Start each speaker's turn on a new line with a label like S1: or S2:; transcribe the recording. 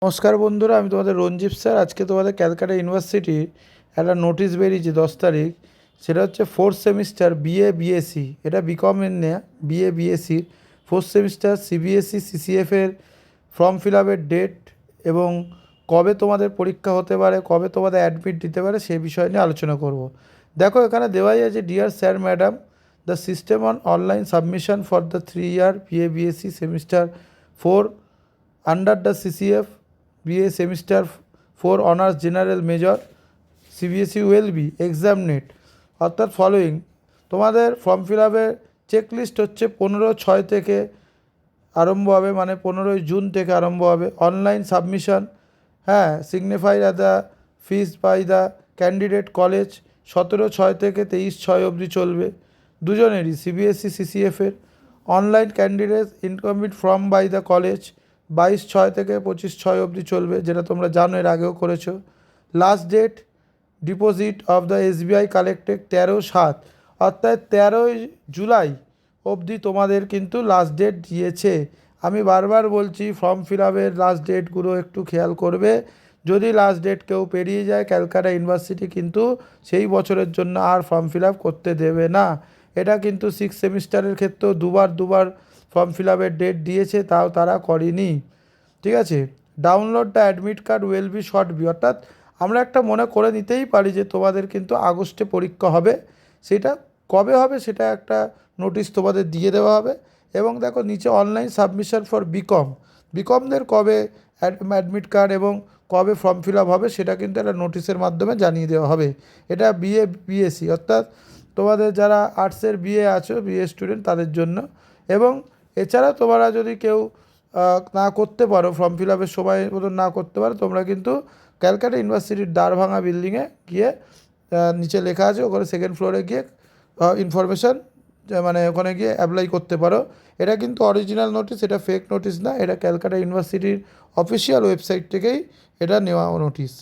S1: নমস্কার বন্ধুরা, আমি তোমাদের রঞ্জিত স্যার। আজকে তোমাদের ক্যালকাটা ইউনিভার্সিটির একটা নোটিশ বেরিয়েছে 10 তারিখ। সেটা হচ্ছে ফোর্থ সেমিস্টার বিএ বিএসসি, এটা বিকমের নেয়া। বিএ বিএসসির ফোর্থ সেমিস্টার সিবিএসসি সিসিএফের ফর্ম ফিল আপের ডেট এবং কবে তোমাদের পরীক্ষা হতে পারে, কবে তোমাদের অ্যাডমিট দিতে পারে, সেই বিষয় নিয়ে আলোচনা করব। দেখো, এখানে দেওয়াই আছে, dear sir madam, the system on online submission for the 3 year BA BSc semester 4 under the CCF BA semester 4 honors general major CBSE will be examined অর্থাৎ ফলোয়িং। তোমাদের ফর্ম ফিল আপের চেকলিস্ট হচ্ছে 15/6 থেকে আরম্ভ হবে, মানে 15ই জুন থেকে আরম্ভ হবে। অনলাইন সাবমিশন, হ্যাঁ, signified at the fees by the candidate college 17/6 থেকে 23/6 অবধি চলবে দুজনেরই, সিবিএসসি সিসিএফের। Online candidate incomplete form by the college 22/6 থেকে 25/6 অবধি চলবে, যেটা তোমরা জানো, এর আগেও করেছো। Last date deposit of the SBI collected 13/7, অর্থাৎ 13ই জুলাই অবধি তোমাদের কিন্তু লাস্ট ডেট দিয়েছে। আমি বারবার বলছি, ফর্ম ফিল আপের লাস্ট ডেটগুলো একটু খেয়াল করবে। যদি লাস্ট ডেট কেউ পেরিয়ে যায়, ক্যালকাটা ইউনিভার্সিটি কিন্তু সেই বছরের জন্য আর ফর্ম ফিল আপ করতে দেবে না। এটা কিন্তু সিক্স সেমিস্টারের ক্ষেত্রেও দুবার ফর্ম ফিল আপের ডেট দিয়েছে, তাও তারা করেনি। ঠিক আছে। Download the admit card will be short be, অর্থাৎ আমরা একটা মনে করে নিতেই পারি যে তোমাদের কিন্তু আগস্টে পরীক্ষা হবে। সেটা কবে হবে সেটা একটা নোটিশ তোমাদের দিয়ে দেওয়া হবে। এবং দেখো নিচে অনলাইন সাবমিশন ফর বিকমদের কবে অ্যাডমিট কার্ড এবং কবে ফর্ম ফিল আপ হবে সেটা কিন্তু একটা নোটিশের মাধ্যমে জানিয়ে দেওয়া হবে। এটা বিএ বিএসসি, অর্থাৎ তোমাদের যারা আর্টসের বিএ আছো, বিএ স্টুডেন্ট, তাদের জন্য। এবং এছাড়া তোমরা যদি কেউ না করতে পারো, ফর্ম ফিল আপের সময় মতন না করতে পারো, তোমরা কিন্তু ক্যালকাটা ইউনিভার্সিটির দ্বারভাঙা বিল্ডিংয়ে গিয়ে, নিচে লেখা আছে, ওখানে সেকেন্ড ফ্লোরে গিয়ে ইনফরমেশান, মানে ওখানে গিয়ে অ্যাপ্লাই করতে পারো। এটা কিন্তু অরিজিনাল নোটিশ, এটা ফেক নোটিশ না, এটা ক্যালকাটা ইউনিভার্সিটির অফিসিয়াল ওয়েবসাইট থেকেই এটা নেওয়া নোটিশ।